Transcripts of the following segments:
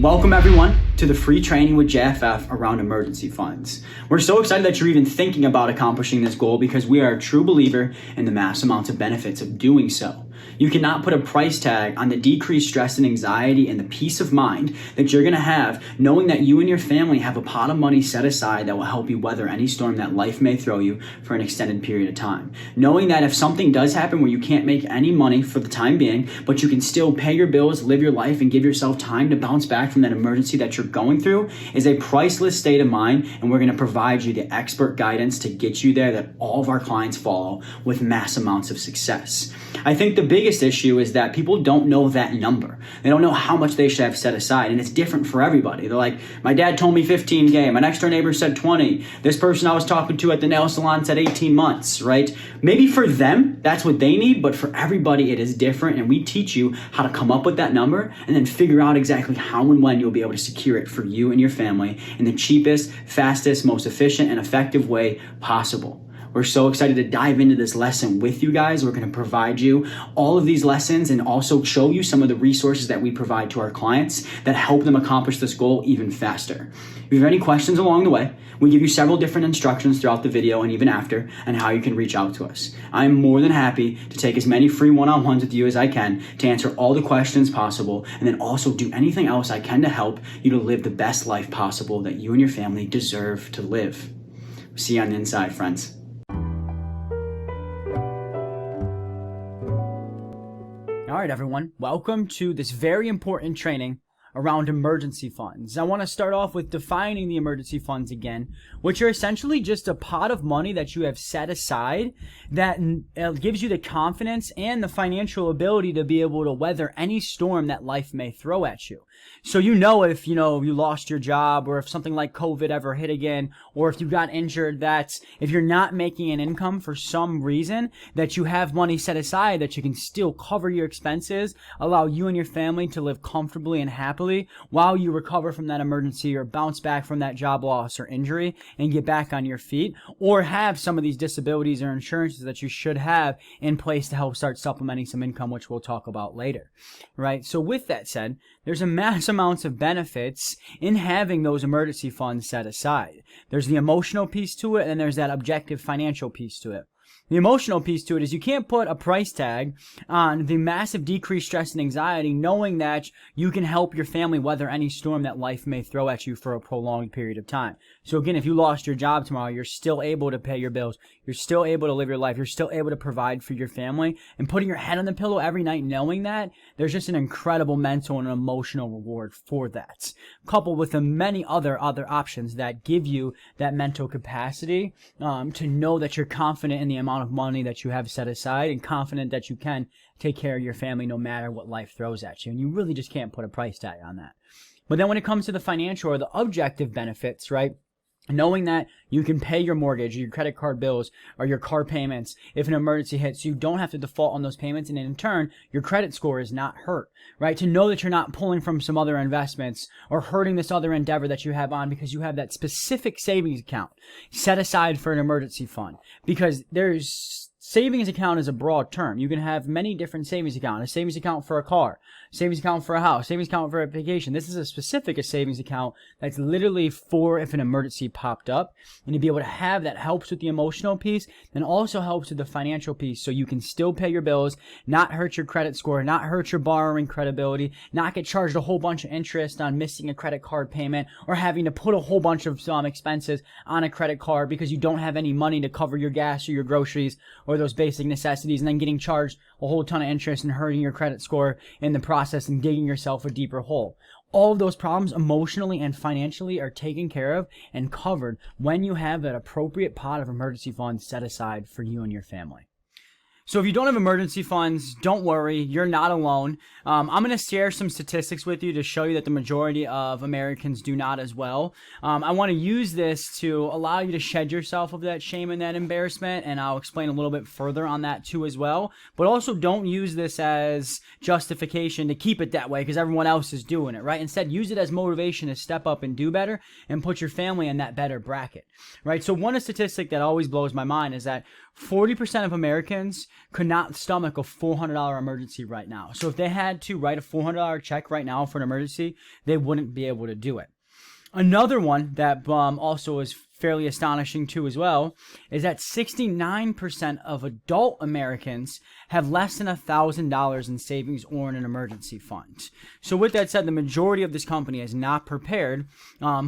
Welcome everyone to the free training with JFF around emergency funds. We're so excited that you're even thinking about accomplishing this goal because we are a true believer in the mass amounts of benefits of doing so. You cannot put a price tag on the decreased stress and anxiety and the peace of mind that you're going to have knowing that you and your family have a pot of money set aside that will help you weather any storm that life may throw you for an extended period of time. Knowing that if something does happen where you can't make any money for the time being, but you can still pay your bills, live your life, and give yourself time to bounce back from that emergency that you're going through is a priceless state of mind, and we're going to provide you the expert guidance to get you there that all of our clients follow with mass amounts of success. I think the biggest issue is that people don't know that number. They don't know how much they should have set aside, and it's different for everybody. They're like, my dad told me 15K, my next door neighbor said 20, this person I was talking to at the nail salon said 18 months, right? Maybe for them, that's what they need, but for everybody it is different, and we teach you how to come up with that number and then figure out exactly how and when you'll be able to secure it for you and your family in the cheapest, fastest, most efficient, and effective way possible. We're so excited to dive into this lesson with you guys. We're going to provide you all of these lessons and also show you some of the resources that we provide to our clients that help them accomplish this goal even faster. If you have any questions along the way, we give you several different instructions throughout the video and even after on how you can reach out to us. I'm more than happy to take as many free one-on-ones with you as I can to answer all the questions possible and then also do anything else I can to help you to live the best life possible that you and your family deserve to live. See you on the inside, friends. All right, everyone, welcome to this very important training around emergency funds. I want to start off with defining the emergency funds again, which are essentially just a pot of money that you have set aside that gives you the confidence and the financial ability to be able to weather any storm that life may throw at you. So if you lost your job, or if something like COVID ever hit again, or if you got injured, that if you're not making an income for some reason, that you have money set aside that you can still cover your expenses, allow you and your family to live comfortably and happily while you recover from that emergency or bounce back from that job loss or injury and get back on your feet, or have some of these disabilities or insurances that you should have in place to help start supplementing some income, which we'll talk about later, right? So with that said, there's a mass amounts of benefits in having those emergency funds set aside. There's the emotional piece to it, and there's that objective financial piece to it. The emotional piece to it is you can't put a price tag on the massive decreased stress and anxiety knowing that you can help your family weather any storm that life may throw at you for a prolonged period of time. So again, if you lost your job tomorrow, you're still able to pay your bills. You're still able to live your life. You're still able to provide for your family. And putting your head on the pillow every night knowing that, there's just an incredible mental and emotional reward for that. Coupled with the many other options that give you that mental capacity to know that you're confident in the amount of money that you have set aside and confident that you can take care of your family no matter what life throws at you. And you really just can't put a price tag on that. But then when it comes to the financial or the objective benefits, right? Knowing that you can pay your mortgage, your credit card bills, or your car payments if an emergency hits, so you don't have to default on those payments, and in turn, your credit score is not hurt, right? To know that you're not pulling from some other investments or hurting this other endeavor that you have on because you have that specific savings account set aside for an emergency fund. Because savings account is a broad term. You can have many different savings accounts. A savings account for a car, savings account for a house, savings account for a vacation. This is a savings account that's literally for if an emergency popped up. And to be able to have that helps with the emotional piece and also helps with the financial piece, so you can still pay your bills, not hurt your credit score, not hurt your borrowing credibility, not get charged a whole bunch of interest on missing a credit card payment or having to put a whole bunch of expenses on a credit card because you don't have any money to cover your gas or your groceries or those basic necessities, and then getting charged a whole ton of interest and hurting your credit score in the process and digging yourself a deeper hole. All of those problems emotionally and financially are taken care of and covered when you have that appropriate pot of emergency funds set aside for you and your family. So if you don't have emergency funds, don't worry, you're not alone. I'm going to share some statistics with you to show you that the majority of Americans do not as well. I want to use this to allow you to shed yourself of that shame and that embarrassment, and I'll explain a little bit further on that too as well. But also don't use this as justification to keep it that way because everyone else is doing it, right? Instead, use it as motivation to step up and do better and put your family in that better bracket, right? So one statistic that always blows my mind is that 40% of Americans could not stomach a $400 emergency right now. So if they had to write a $400 check right now for an emergency, they wouldn't be able to do it. Another one that also is fairly astonishing too as well is that 69% of adult Americans have less than $1,000 in savings or in an emergency fund. So with that said, the majority of this company is not prepared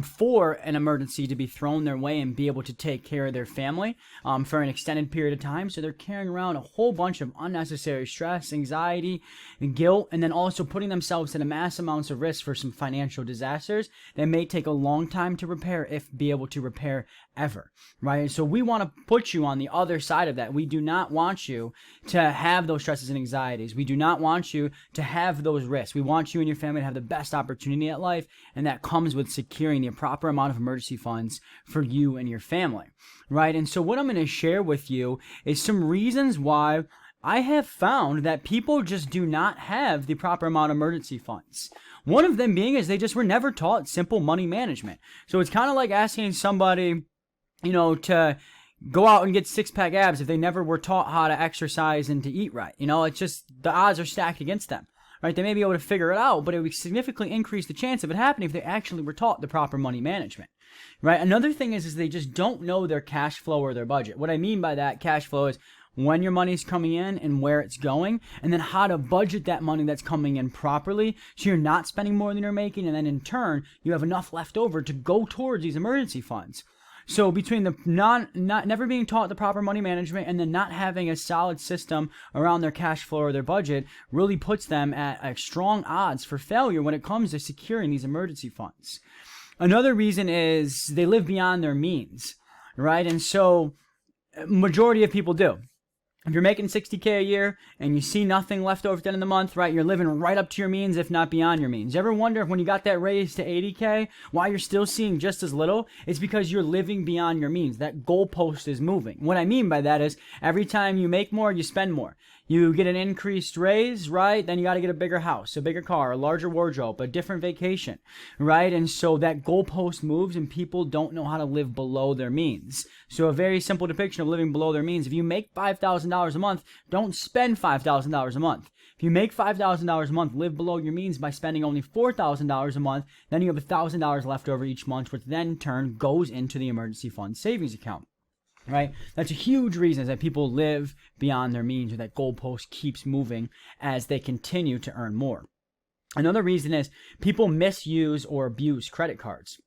for an emergency to be thrown their way and be able to take care of their family for an extended period of time. So they're carrying around a whole bunch of unnecessary stress, anxiety, and guilt, and then also putting themselves at a mass amounts of risk for some financial disasters that may take a long time to repair, if be able to repair ever, right? So we want to put you on the other side of that. We do not want you to have those stresses and anxieties. We do not want you to have those risks. We want you and your family to have the best opportunity at life, and that comes with securing the proper amount of emergency funds for you and your family, right? And so what I'm going to share with you is some reasons why I have found that people just do not have the proper amount of emergency funds. One of them being is they just were never taught simple money management. So it's kind of like asking somebody, to go out and get six-pack abs if they never were taught how to exercise and to eat right. It's just the odds are stacked against them, right? They may be able to figure it out, but it would significantly increase the chance of it happening if they actually were taught the proper money management, right? Another thing is they just don't know their cash flow or their budget. What I mean by that cash flow is when your money's coming in and where it's going, and then how to budget that money that's coming in properly so you're not spending more than you're making, and then in turn, you have enough left over to go towards these emergency funds. So between the never being taught the proper money management and then not having a solid system around their cash flow or their budget really puts them at strong odds for failure when it comes to securing these emergency funds. Another reason is they live beyond their means, right? And so majority of people do. If you're making $60K a year and you see nothing left over at the end of the month, right, you're living right up to your means, if not beyond your means. You ever wonder if when you got that raise to $80K, why you're still seeing just as little? It's because you're living beyond your means. That goalpost is moving. What I mean by that is every time you make more, you spend more. You get an increased raise, right? Then you got to get a bigger house, a bigger car, a larger wardrobe, a different vacation, right? And so that goalpost moves and people don't know how to live below their means. So a very simple depiction of living below their means. If you make $5,000 a month, don't spend $5,000 a month. If you make $5,000 a month, live below your means by spending only $4,000 a month, then you have $1,000 left over each month, which then in turn goes into the emergency fund savings account. Right? That's a huge reason, is that people live beyond their means, or that goalpost keeps moving as they continue to earn more. Another reason is people misuse or abuse credit cards.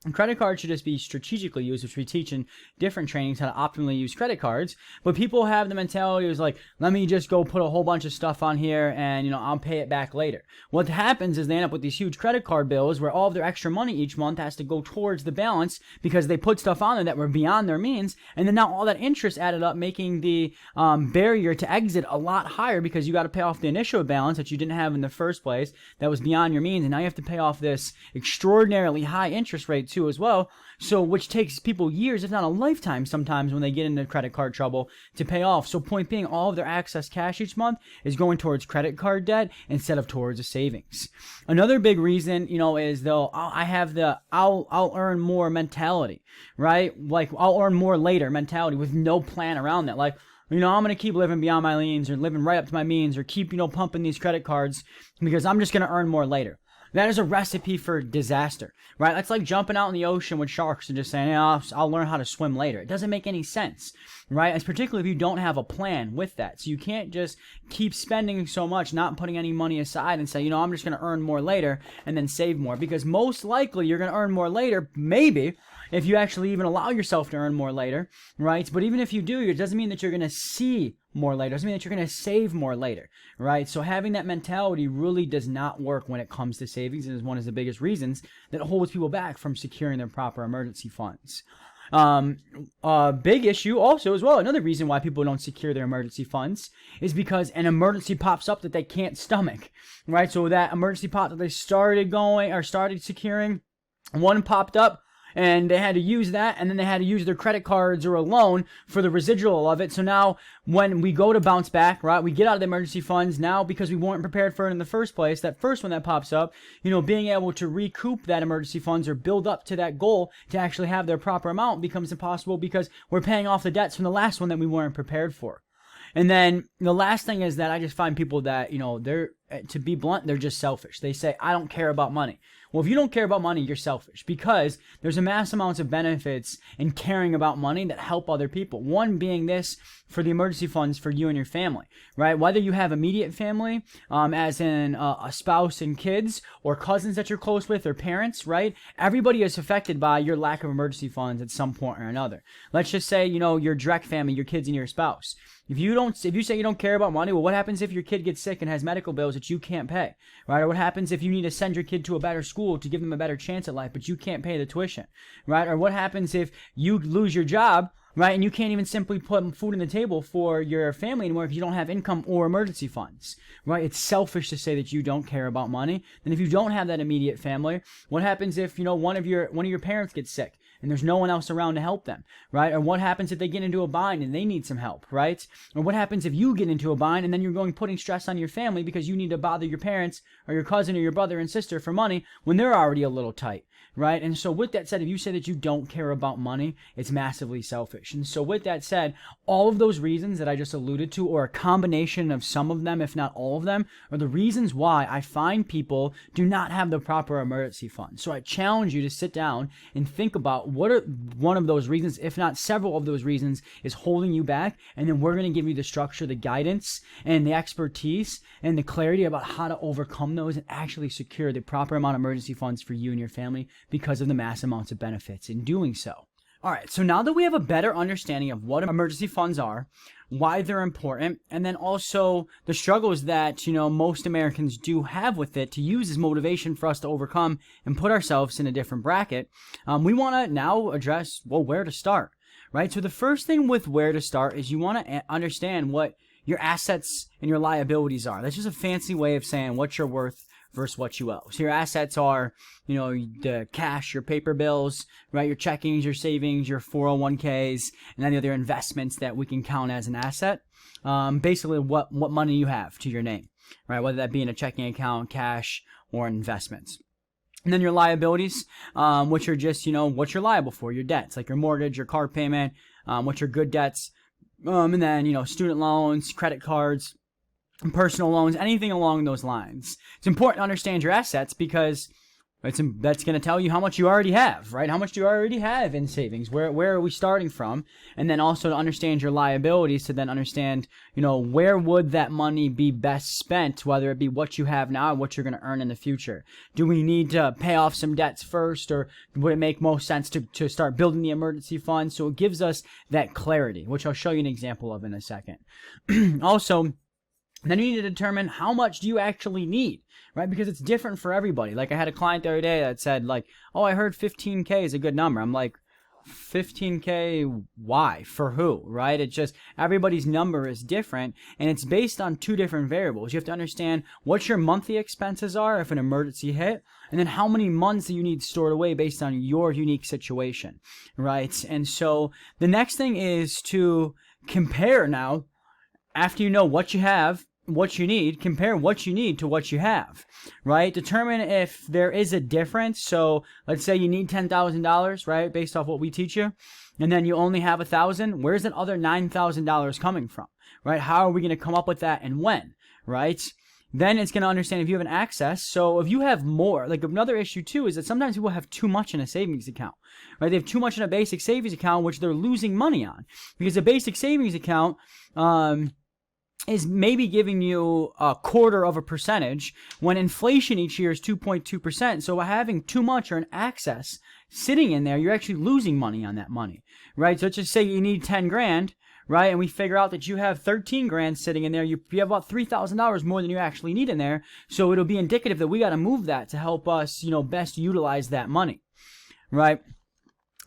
And credit cards should just be strategically used, which we teach in different trainings how to optimally use credit cards. But people have the mentality is like, let me just go put a whole bunch of stuff on here and, I'll pay it back later. What happens is they end up with these huge credit card bills where all of their extra money each month has to go towards the balance because they put stuff on there that were beyond their means. And then now all that interest added up, making the barrier to exit a lot higher because you got to pay off the initial balance that you didn't have in the first place that was beyond your means. And now you have to pay off this extraordinarily high interest rate too as well, so which takes people years, if not a lifetime sometimes, when they get into credit card trouble to pay off. So point being, all of their excess cash each month is going towards credit card debt instead of towards a savings. Another big reason, is I'll earn more mentality, right? Like I'll earn more later mentality with no plan around that. Like, I'm going to keep living beyond my means or living right up to my means or keep, pumping these credit cards because I'm just going to earn more later. That is a recipe for disaster, right? That's like jumping out in the ocean with sharks and just saying, I'll learn how to swim later. It doesn't make any sense, right? It's particularly if you don't have a plan with that. So you can't just keep spending so much, not putting any money aside and say, I'm just going to earn more later and then save more. Because most likely you're going to earn more later, maybe, if you actually even allow yourself to earn more later, right? But even if you do, it doesn't mean that you're going to see more later. It doesn't mean that you're going to save more later, right? So having that mentality really does not work when it comes to savings, and is one of the biggest reasons that holds people back from securing their proper emergency funds. Big issue also as well, another reason why people don't secure their emergency funds is because an emergency pops up that they can't stomach, right? So that emergency pot that they started securing, one popped up, and they had to use that, and then they had to use their credit cards or a loan for the residual of it. So now when we go to bounce back, right, we get out of the emergency funds now because we weren't prepared for it in the first place. That first one that pops up, being able to recoup that emergency funds or build up to that goal to actually have their proper amount becomes impossible because we're paying off the debts from the last one that we weren't prepared for. And then the last thing is that I just find people that, they're, to be blunt, they're just selfish. They say, I don't care about money. Well, if you don't care about money, you're selfish, because there's a mass amounts of benefits in caring about money that help other people. One being this, for the emergency funds for you and your family, right? Whether you have immediate family, as in a spouse and kids, or cousins that you're close with, or parents, right? Everybody is affected by your lack of emergency funds at some point or another. Let's just say, your direct family, your kids and your spouse. If you say you don't care about money, well, what happens if your kid gets sick and has medical bills that you can't pay, right? Or what happens if you need to send your kid to a better school to give them a better chance at life, but you can't pay the tuition, right? Or what happens if you lose your job, right, and you can't even simply put food on the table for your family anymore because you don't have income or emergency funds, right? It's selfish to say that you don't care about money. Then if you don't have that immediate family, what happens if, one of your parents gets sick and there's no one else around to help them, right? Or what happens if they get into a bind and they need some help, right? Or what happens if you get into a bind and then you're putting stress on your family because you need to bother your parents or your cousin or your brother and sister for money when they're already a little tight, right? And so with that said, if you say that you don't care about money, it's massively selfish. And so with that said, all of those reasons that I just alluded to, or a combination of some of them, if not all of them, are the reasons why I find people do not have the proper emergency fund. So I challenge you to sit down and think about what are one of those reasons, if not several of those reasons, is holding you back. And then we're going to give you the structure, the guidance, and the expertise, and the clarity about how to overcome those and actually secure the proper amount of emergency funds for you and your family because of the mass amounts of benefits in doing so. All right, so now that we have a better understanding of what emergency funds are, why they're important, and then also the struggles that, most Americans do have with it to use as motivation for us to overcome and put ourselves in a different bracket, we want to now address, where to start, right? So the first thing with where to start is you want to understand what your assets and your liabilities are. That's just a fancy way of saying what you're worth versus what you owe. So your assets are, the cash, your paper bills, right? Your checkings, your savings, your 401ks, and any other investments that we can count as an asset. Basically what money you have to your name, right? Whether that be in a checking account, cash, or investments. And then your liabilities, which are just, what you're liable for, your debts, like your mortgage, your car payment, what your good debts, and then, student loans, credit cards, personal loans, anything along those lines. It's important to understand your assets because that's going to tell you how much you already have, right? How much do you already have in savings? Where are we starting from? And then also to understand your liabilities, to then understand, where would that money be best spent, whether it be what you have now and what you're going to earn in the future. Do we need to pay off some debts first, or would it make most sense to start building the emergency fund? So it gives us that clarity, which I'll show you an example of in a second. Also, then you need to determine how much do you actually need, right? Because it's different for everybody. Like I had a client the other day that said I heard 15K is a good number. I'm like, 15K, why? For who, right? It's just everybody's number is different, and it's based on two different variables. You have to understand what your monthly expenses are if an emergency hit, and then how many months do you need stored away based on your unique situation, right? And so the next thing is to compare now, after you know what you have, what you need, compare what you need to what you have, right? Determine if there is a difference. So let's say you need $10,000, right? Based off what we teach you, and then you only have $1,000. Where's that other $9,000 coming from, right? How are we going to come up with that and when, right? Then it's going to understand if you have an access. So if you have more, like another issue too is that sometimes people have too much in a savings account, right? They have too much in a basic savings account, which they're losing money on, because a basic savings account, is maybe giving you 0.25% when inflation each year is 2.2%. So by having too much or an excess sitting in there, you're actually losing money on that money, right? So let's just say you need 10 grand, right? And we figure out that you have 13 grand sitting in there. You have about $3,000 more than you actually need in there. So it'll be indicative that we got to move that to help us, best utilize that money, right?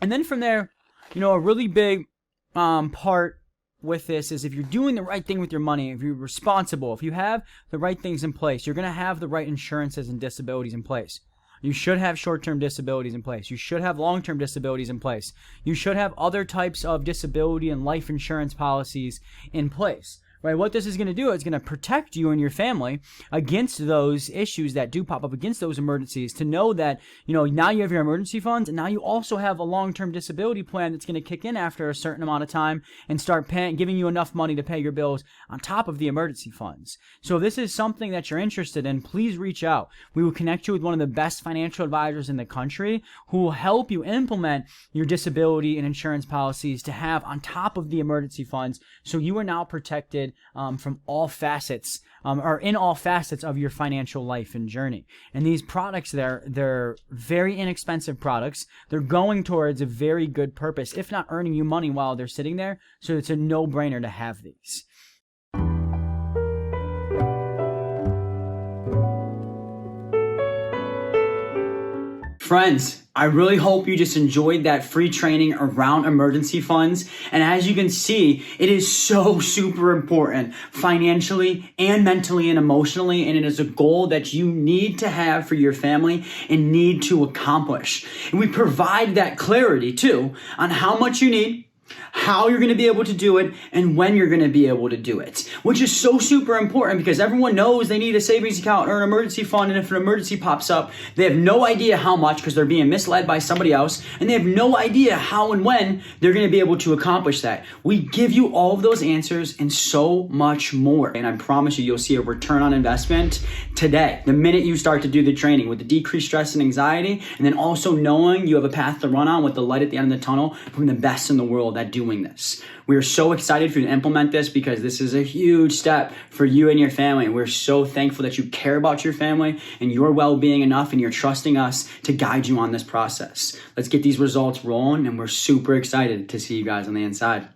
And then from there, a really big part with this is if you're doing the right thing with your money, if you're responsible, if you have the right things in place, you're going to have the right insurances and disabilities in place. You should have short-term disabilities in place. You should have long-term disabilities in place. You should have other types of disability and life insurance policies in place. Right, what this is going to do is going to protect you and your family against those issues that do pop up, against those emergencies, to know that, now you have your emergency funds, and now you also have a long-term disability plan that's going to kick in after a certain amount of time and start giving you enough money to pay your bills on top of the emergency funds. So if this is something that you're interested in, please reach out. We will connect you with one of the best financial advisors in the country who will help you implement your disability and insurance policies to have on top of the emergency funds, so you are now protected from all facets, or in all facets of your financial life and journey. And these products, they're very inexpensive products. They're going towards a very good purpose, if not earning you money while they're sitting there. So it's a no-brainer to have these. Friends, I really hope you just enjoyed that free training around emergency funds. And as you can see, it is so super important financially and mentally and emotionally. And it is a goal that you need to have for your family and need to accomplish. And we provide that clarity too on how much you need, how you're going to be able to do it, and when you're going to be able to do it, which is so super important because everyone knows they need a savings account or an emergency fund, and if an emergency pops up, they have no idea how much because they're being misled by somebody else, and they have no idea how and when they're going to be able to accomplish that. We give you all of those answers and so much more, and I promise you'll see a return on investment today, the minute you start to do the training, with the decreased stress and anxiety, and then also knowing you have a path to run on with the light at the end of the tunnel from the best in the world at doing this. We are so excited for you to implement this because this is a huge step for you and your family. And we're so thankful that you care about your family and your well-being enough, and you're trusting us to guide you on this process. Let's get these results rolling, and we're super excited to see you guys on the inside.